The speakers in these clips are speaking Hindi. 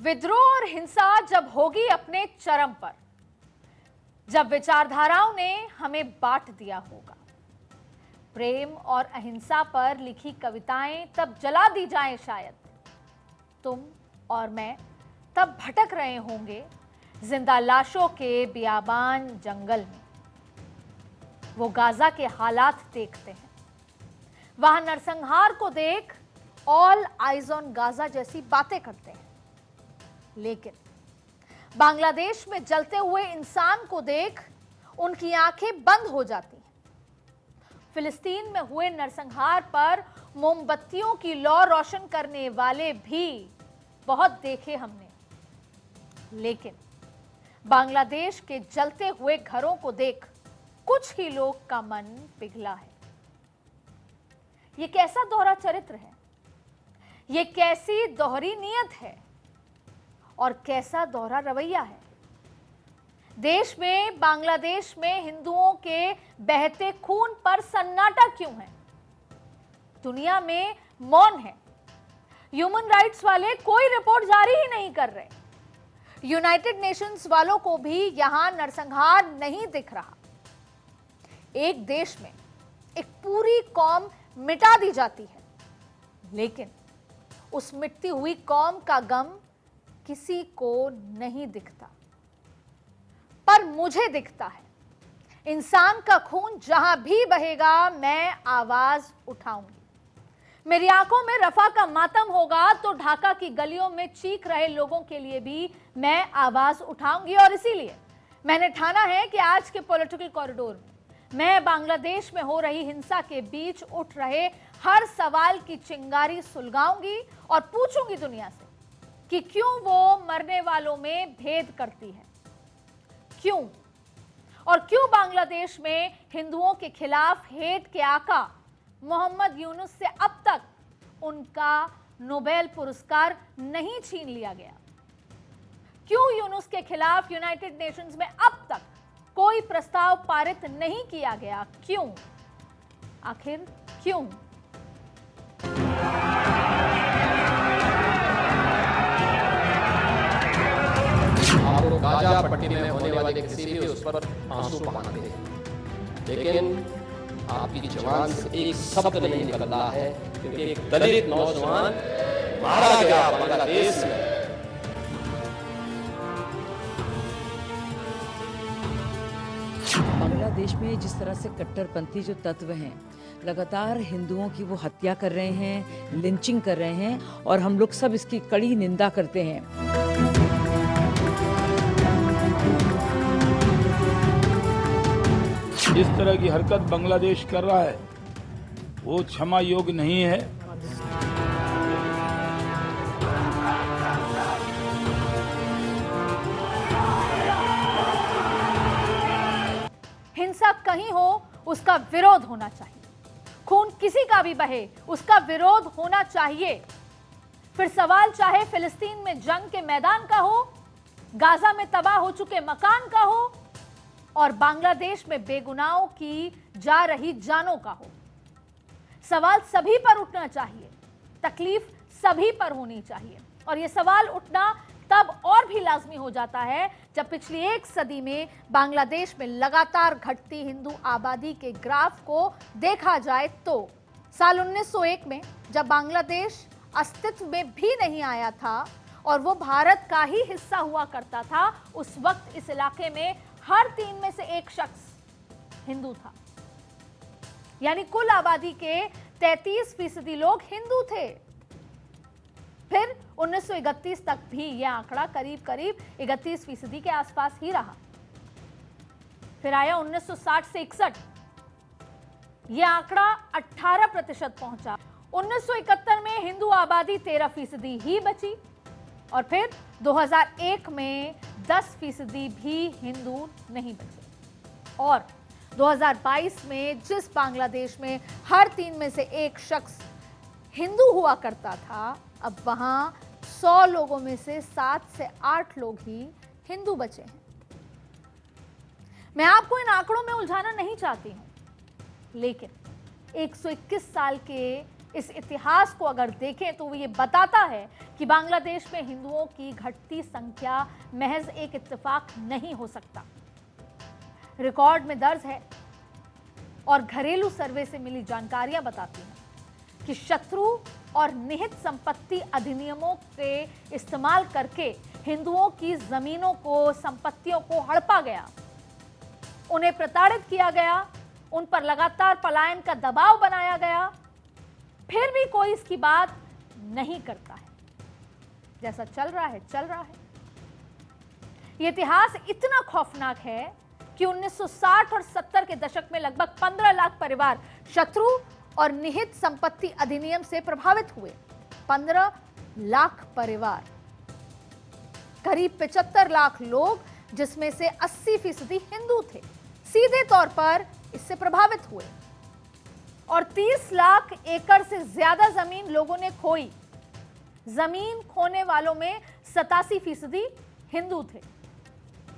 विद्रोह और हिंसा जब होगी अपने चरम पर, जब विचारधाराओं ने हमें बांट दिया होगा, प्रेम और अहिंसा पर लिखी कविताएं तब जला दी जाएं शायद, तुम और मैं तब भटक रहे होंगे जिंदा लाशों के बियाबान जंगल में। वो गाजा के हालात देखते हैं, वहां नरसंहार को देख ऑल आइज ऑन गाजा जैसी बातें करते हैं, लेकिन बांग्लादेश में जलते हुए इंसान को देख उनकी आंखें बंद हो जाती हैं। फिलिस्तीन में हुए नरसंहार पर मोमबत्तियों की लौ रोशन करने वाले भी बहुत देखे हमने, लेकिन बांग्लादेश के जलते हुए घरों को देख कुछ ही लोग का मन पिघला है। ये कैसा दोहरा चरित्र है, ये कैसी दोहरी नीयत है और कैसा दोहरा रवैया है। देश में, बांग्लादेश में हिंदुओं के बहते खून पर सन्नाटा क्यों है? दुनिया में मौन है। ह्यूमन राइट्स वाले कोई रिपोर्ट जारी ही नहीं कर रहे। यूनाइटेड नेशंस वालों को भी यहां नरसंहार नहीं दिख रहा। एक देश में एक पूरी कौम मिटा दी जाती है, लेकिन उस मिटती हुई कौम का गम किसी को नहीं दिखता, पर मुझे दिखता है। इंसान का खून जहां भी बहेगा मैं आवाज उठाऊंगी। मेरी आंखों में रफा का मातम होगा तो ढाका की गलियों में चीख रहे लोगों के लिए भी मैं आवाज उठाऊंगी। और इसीलिए मैंने ठाना है कि आज के पॉलिटिकल कॉरिडोर में मैं बांग्लादेश में हो रही हिंसा के बीच उठ रहे हर सवाल की चिंगारी सुलगाऊंगी और पूछूंगी दुनिया से कि क्यों वो मरने वालों में भेद करती है, क्यों, और क्यों बांग्लादेश में हिंदुओं के खिलाफ हेट के आका मोहम्मद यूनुस से अब तक उनका नोबेल पुरस्कार नहीं छीन लिया गया, क्यों यूनुस के खिलाफ यूनाइटेड नेशंस में अब तक कोई प्रस्ताव पारित नहीं किया गया, क्यों, आखिर क्यों? आपको गाजा पट्टी में होने वाले किसी भी उस पर आंसू बहाते हैं, लेकिन आपकी जवान से एक शब्द नहीं निकल रहा है क्योंकि एक दलित नौजवान मारा गया बांग्लादेश में। बांग्लादेश में जिस तरह से कट्टरपंथी जो तत्व हैं लगातार हिंदुओं की वो हत्या कर रहे हैं, लिंचिंग कर रहे हैं, और हम लोग सब इसकी कड़ी निंदा करते हैं। इस तरह की हरकत बांग्लादेश कर रहा है वो क्षमा योग्य नहीं है। हिंसा कहीं हो उसका विरोध होना चाहिए, खून किसी का भी बहे उसका विरोध होना चाहिए। फिर सवाल चाहे फिलिस्तीन में जंग के मैदान का हो, गाजा में तबाह हो चुके मकान का हो, और बांग्लादेश में बेगुनाहों की जा रही जानों का हो। सवाल सभी पर उठना चाहिए, तकलीफ सभी पर होनी चाहिए। और यह सवाल उठना तब और भी लाजमी हो जाता है जब पिछली एक सदी में बांग्लादेश में लगातार घटती हिंदू आबादी के ग्राफ को देखा जाए तो साल 1901 में जब बांग्लादेश अस्तित्व में भी नहीं आया था और वो भारत का ही हिस्सा हुआ करता था, उस वक्त इस इलाके में हर 3 में से 1 शख्स हिंदू था। यानी कुल आबादी के 33% लोग हिंदू थे। फिर 1931 तक भी यह आंकड़ा करीब 31% के आसपास ही रहा। फिर आया 1960 से 61, यह आंकड़ा 18% पहुंचा। 1971 में हिंदू आबादी 13% ही बची, और फिर 2001 में 10% भी हिंदू नहीं बचे। और 2022 में जिस बांग्लादेश में हर 3 में से 1 शख्स हिंदू हुआ करता था, अब वहां 100 लोगों में से 7 से 8 लोग ही हिंदू बचे हैं। मैं आपको इन आंकड़ों में उलझाना नहीं चाहती हूं, लेकिन 121 साल के इस इतिहास को अगर देखें तो वो ये बताता है कि बांग्लादेश में हिंदुओं की घटती संख्या महज एक इत्तेफाक नहीं हो सकता। रिकॉर्ड में दर्ज है और घरेलू सर्वे से मिली जानकारियां बताती हैं कि शत्रु और निहित संपत्ति अधिनियमों के इस्तेमाल करके हिंदुओं की जमीनों को, संपत्तियों को हड़पा गया, उन्हें प्रताड़ित किया गया, उन पर लगातार पलायन का दबाव बनाया गया, फिर भी कोई इसकी बात नहीं करता है। जैसा चल रहा है चल रहा है। यह इतिहास इतना खौफनाक है कि 1960 और 70 के दशक में लगभग 15 लाख परिवार शत्रु और निहित संपत्ति अधिनियम से प्रभावित हुए। 15 लाख परिवार, करीब 75 लाख लोग, जिसमें से 80% हिंदू थे, सीधे तौर पर इससे प्रभावित हुए और 30 लाख एकड़ से ज्यादा जमीन लोगों ने खोई। जमीन खोने वालों में 87% हिंदू थे।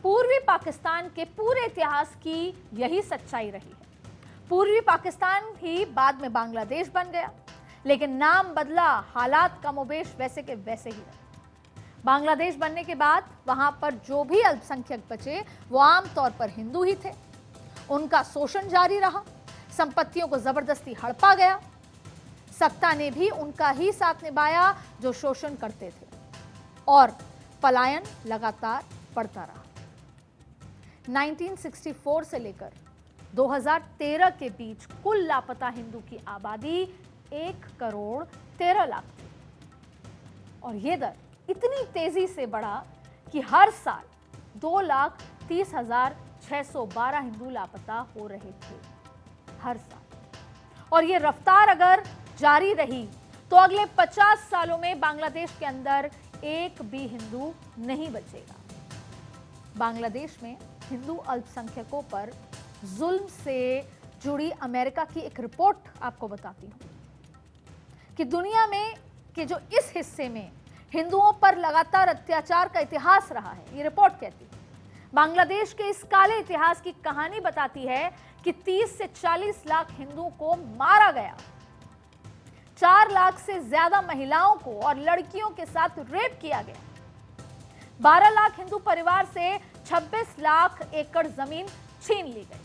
पूर्वी पाकिस्तान के पूरे इतिहास की यही सच्चाई रही है। पूर्वी पाकिस्तान ही बाद में बांग्लादेश बन गया, लेकिन नाम बदला, हालात कमोबेश वैसे के वैसे ही रहे। बांग्लादेश बनने के बाद वहां पर जो भी अल्पसंख्यक बचे वो आमतौर पर हिंदू ही थे। उनका शोषण जारी रहा, संपत्तियों को जबरदस्ती हड़पा गया। सत्ता ने भी उनका ही साथ निभाया जो शोषण करते थे और पलायन लगातार बढ़ता रहा। 1964 से लेकर 2013 के बीच कुल लापता हिंदू की आबादी 1 करोड़ 13 लाख थी और यह दर इतनी तेजी से बढ़ा कि हर साल 2,30,612 हिंदू लापता हो रहे थे हर साल। और ये रफ्तार अगर जारी रही तो अगले 50 सालों में बांग्लादेश के अंदर एक भी हिंदू नहीं बचेगा। बांग्लादेश में हिंदू अल्पसंख्यकों पर जुल्म से जुड़ी अमेरिका की एक रिपोर्ट आपको बताती हूं कि दुनिया में के जो इस हिस्से में हिंदुओं पर लगातार अत्याचार का इतिहास रहा है, ये रिपोर्ट कहती है। बांग्लादेश के इस काले इतिहास की कहानी बताती है कि 30 से 40 लाख हिंदुओं को मारा गया, 4 लाख से ज्यादा महिलाओं को और लड़कियों के साथ रेप किया गया, 12 लाख हिंदू परिवार से 26 लाख एकड़ जमीन छीन ली गई,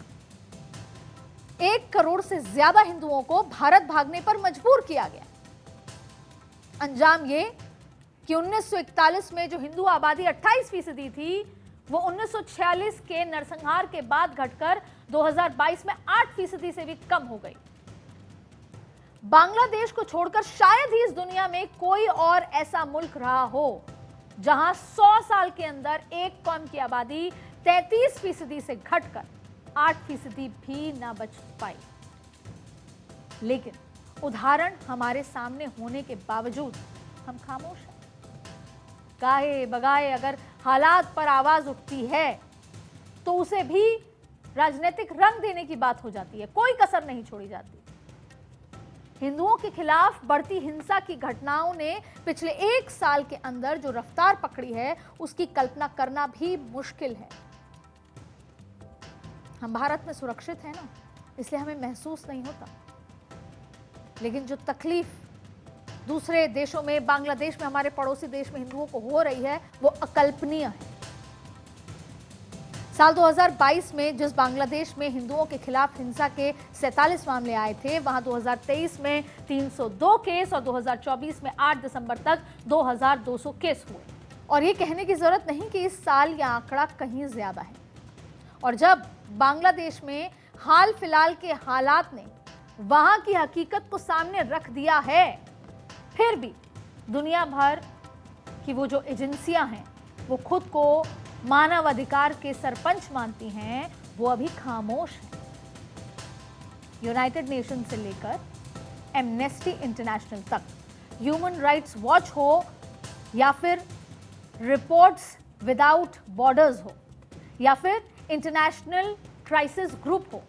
1 करोड़ से ज्यादा हिंदुओं को भारत भागने पर मजबूर किया गया। अंजाम ये कि 1941 में जो हिंदू आबादी 28% थी वो 1946 के नरसंहार के बाद घटकर 2022 में 8% से भी कम हो गई। बांग्लादेश को छोड़कर शायद ही इस दुनिया में कोई और ऐसा मुल्क रहा हो जहां 100 साल के अंदर एक कौम की आबादी 33% से घटकर 8% भी ना बच पाई। लेकिन उदाहरण हमारे सामने होने के बावजूद हम खामोश हैं। गाए बगाए अगर हालात पर आवाज उठती है तो उसे भी राजनीतिक रंग देने की बात हो जाती है, कोई कसर नहीं छोड़ी जाती। हिंदुओं के खिलाफ बढ़ती हिंसा की घटनाओं ने पिछले 1 साल के अंदर जो रफ्तार पकड़ी है उसकी कल्पना करना भी मुश्किल है। हम भारत में सुरक्षित हैं ना, इसलिए हमें महसूस नहीं होता, लेकिन जो तकलीफ दूसरे देशों में, बांग्लादेश में, हमारे पड़ोसी देश में हिंदुओं को हो रही है वो अकल्पनीय है। साल 2022 में जिस बांग्लादेश में हिंदुओं के खिलाफ हिंसा के 47 मामले आए थे, वहां 2023 में 302 केस और 2024 में 8 दिसंबर तक 2200 केस हुए। और ये कहने की जरूरत नहीं कि इस साल यह आंकड़ा कहीं ज्यादा है। और जब बांग्लादेश में हाल फिलहाल के हालात ने वहां की हकीकत को सामने रख दिया है, फिर भी दुनिया भर की वो जो एजेंसियां हैं वो खुद को मानव अधिकार के सरपंच मानती हैं, वो अभी खामोश हैं। यूनाइटेड नेशन से लेकर एमनेस्टी इंटरनेशनल तक, ह्यूमन राइट्स वॉच हो या फिर रिपोर्ट्स विदाउट बॉर्डर्स हो या फिर इंटरनेशनल क्राइसिस ग्रुप हो,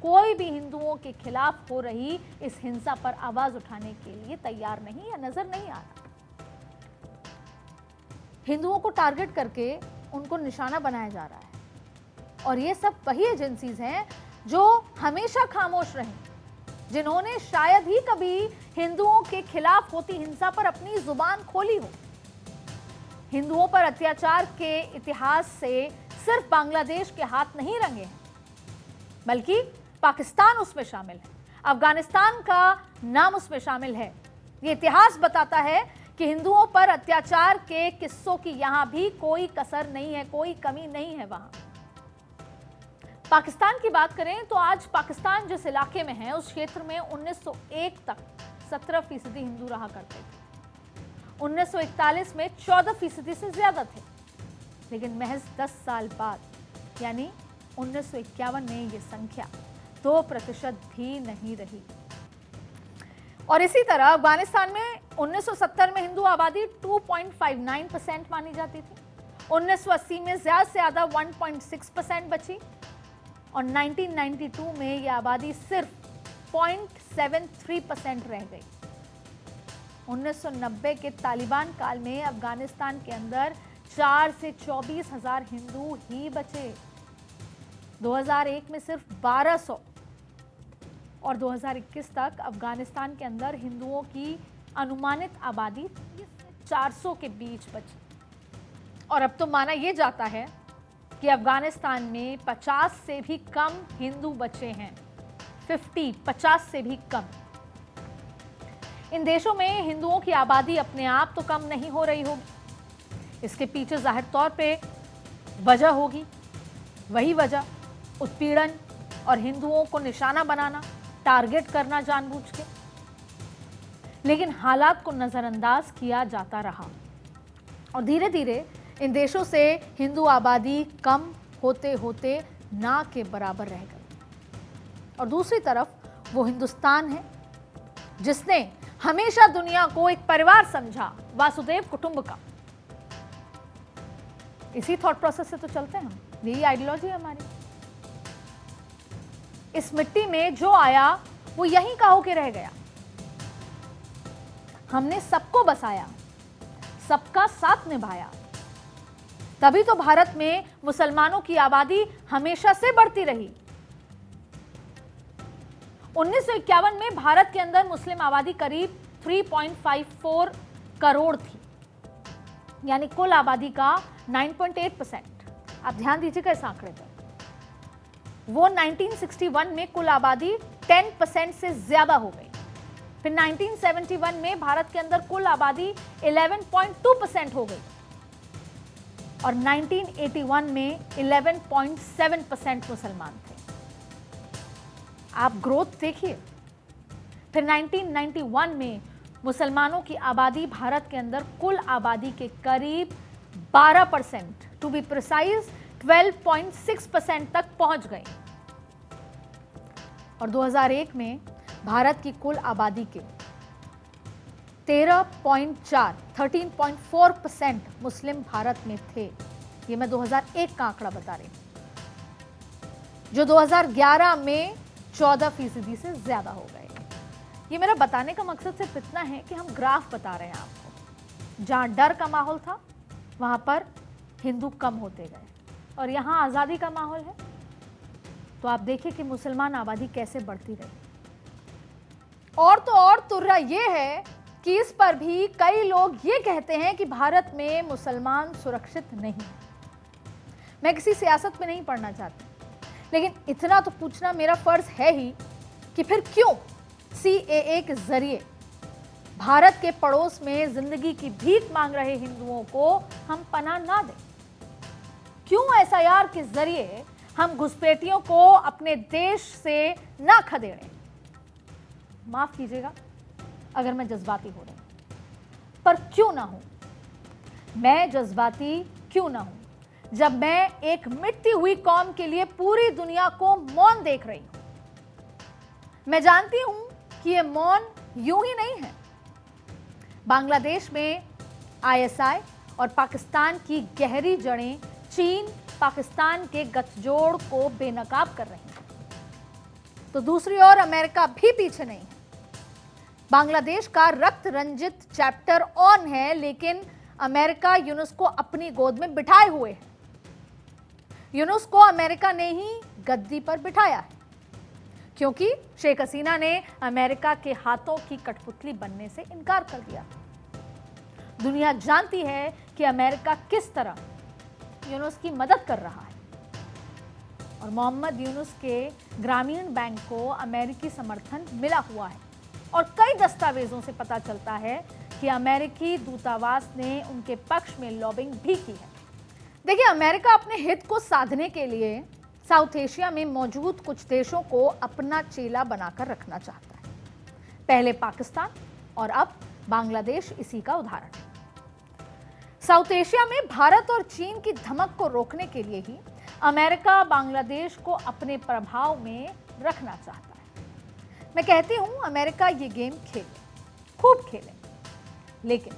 कोई भी हिंदुओं के खिलाफ हो रही इस हिंसा पर आवाज उठाने के लिए तैयार नहीं या नजर नहीं आ रहा। हिंदुओं को टारगेट करके उनको निशाना बनाया जा रहा है और ये सब वही एजेंसीज हैं जो हमेशा खामोश रहीं, जिन्होंने शायद ही कभी हिंदुओं के खिलाफ होती हिंसा पर अपनी जुबान खोली हो। हिंदुओं पर अत्याचार के इतिहास से सिर्फ बांग्लादेश के हाथ नहीं रंगे हैं, बल्कि पाकिस्तान उसमें शामिल है, अफगानिस्तान का नाम उसमें शामिल है। ये इतिहास बताता है कि हिंदुओं पर अत्याचार के किस्सों की यहां भी कोई कसर नहीं है, कोई कमी नहीं है। वहां पाकिस्तान की बात करें तो आज पाकिस्तान जिस इलाके में है उस क्षेत्र में 1901 तक 17% हिंदू रहा करते थे। 1941 में 14% से ज्यादा थे, लेकिन महज 10 साल बाद यानी 1951 में ये संख्या 2% भी नहीं रही। और इसी तरह अफगानिस्तान में 1970 में हिंदू आबादी 2.59% मानी जाती थी, 1980 में ज्यादा से ज्यादा 1.6% बची और 1992 में यह आबादी सिर्फ 0.73% रह गई। 1990 के तालिबान काल में अफगानिस्तान के अंदर 4 से 24 हजार हिंदू ही बचे। 2001 में सिर्फ 1200 और 2021 तक अफगानिस्तान के अंदर हिंदुओं की अनुमानित आबादी 400 के बीच बची। और अब तो माना यह जाता है कि अफगानिस्तान में 50 से भी कम हिंदू बचे हैं। 50 से भी कम। इन देशों में हिंदुओं की आबादी अपने आप तो कम नहीं हो रही होगी, इसके पीछे जाहिर तौर पे वजह होगी, वही वजह उत्पीड़न और हिंदुओं को निशाना बनाना, टारगेट करना जानबूझ के। लेकिन हालात को नजरअंदाज किया जाता रहा और धीरे धीरे इन देशों से हिंदू आबादी कम होते होते ना के बराबर रह गई। और दूसरी तरफ वो हिंदुस्तान है जिसने हमेशा दुनिया को एक परिवार समझा, वासुदेव कुटुंबकम। इसी थॉट प्रोसेस से तो चलते हैं हम, यही आइडियोलॉजी है हमारी। इस मिट्टी में जो आया वो यहीं का होके रह गया। हमने सबको बसाया, सबका साथ निभाया, तभी तो भारत में मुसलमानों की आबादी हमेशा से बढ़ती रही। 1951 में भारत के अंदर मुस्लिम आबादी करीब 3.54 करोड़ थी, यानी कुल आबादी का 9.8%। आप ध्यान दीजिएगा इस आंकड़े पर। वो 1961 में कुल आबादी 10% से ज्यादा हो गई। फिर 1971 में भारत के अंदर कुल आबादी 11.2% हो गई और 1981 में 11.7% मुसलमान थे। आप ग्रोथ देखिए। फिर 1991 में मुसलमानों की आबादी भारत के अंदर कुल आबादी के करीब 12%, टू बी प्रिसाइज 12.6% तक पहुंच गए और 2001 में भारत की कुल आबादी के 13.4% मुस्लिम भारत में थे। ये मैं 2001 का आंकड़ा बता रही हूं, जो 2011 में 14% से ज्यादा हो गए। ये मेरा बताने का मकसद सिर्फ इतना है कि हम ग्राफ बता रहे हैं आपको। जहां डर का माहौल था वहां पर हिंदू कम होते गए और यहां आजादी का माहौल है तो आप देखिए कि मुसलमान आबादी कैसे बढ़ती रही। और तो और तुर्रा ये है कि इस पर भी कई लोग ये कहते हैं कि भारत में मुसलमान सुरक्षित नहीं। मैं किसी सियासत में नहीं पढ़ना चाहती, लेकिन इतना तो पूछना मेरा फर्ज है ही कि फिर क्यों CAA के जरिए भारत के पड़ोस में जिंदगी की भीख मांग रहे हिंदुओं को हम पनाह ना दें? क्यों SIR के जरिए हम घुसपैठियों को अपने देश से ना खदेड़ें? माफ कीजिएगा अगर मैं जज्बाती हो रही हूं, पर क्यों ना हूं? मैं जज्बाती क्यों ना हूं जब मैं एक मिटती हुई कौम के लिए पूरी दुनिया को मौन देख रही हूं। मैं जानती हूं कि यह मौन यूं ही नहीं है। बांग्लादेश में ISI और पाकिस्तान की गहरी जड़ें चीन पाकिस्तान के गठजोड़ को बेनकाब कर रही हैं, तो दूसरी ओर अमेरिका भी पीछे नहीं है। बांग्लादेश का रक्त रंजित चैप्टर ऑन है, लेकिन अमेरिका यूनुस को अपनी गोद में बिठाए हुए है। यूनुस को अमेरिका ने ही गद्दी पर बिठाया है। क्योंकि शेख हसीना ने अमेरिका के हाथों की कठपुतली बनने से इनकार कर दिया। दुनिया जानती है कि अमेरिका किस तरह यूनुस की मदद कर रहा है और मोहम्मद यूनुस के ग्रामीण बैंक को अमेरिकी समर्थन मिला हुआ है और कई दस्तावेजों से पता चलता है कि अमेरिकी दूतावास ने उनके पक्ष में लॉबिंग भी की है। देखिए, अमेरिका अपने हित को साधने के लिए साउथ एशिया में मौजूद कुछ देशों को अपना चेला बनाकर रखना चाहता है। पहले पाकिस्तान और अब बांग्लादेश इसी का उदाहरण है। साउथ एशिया में भारत और चीन की धमक को रोकने के लिए ही अमेरिका बांग्लादेश को अपने प्रभाव में रखना चाहता है। मैं कहती हूं, अमेरिका ये गेम खेले, खूब खेले, लेकिन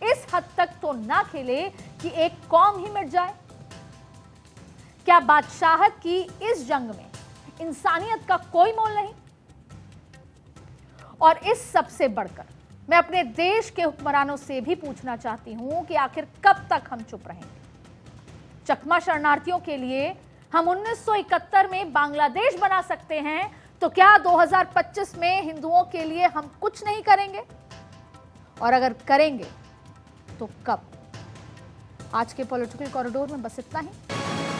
इस हद तक तो ना खेले कि एक कौम ही मिट जाए। क्या बादशाहत की इस जंग में इंसानियत का कोई मोल नहीं? और इस सबसे बढ़कर मैं अपने देश के हुक्मरानों से भी पूछना चाहती हूं कि आखिर कब तक हम चुप रहेंगे? चकमा शरणार्थियों के लिए हम 1971 में बांग्लादेश बना सकते हैं, तो क्या 2025 में हिंदुओं के लिए हम कुछ नहीं करेंगे? और अगर करेंगे तो कब? आज के पॉलिटिकल कॉरिडोर में बस इतना ही।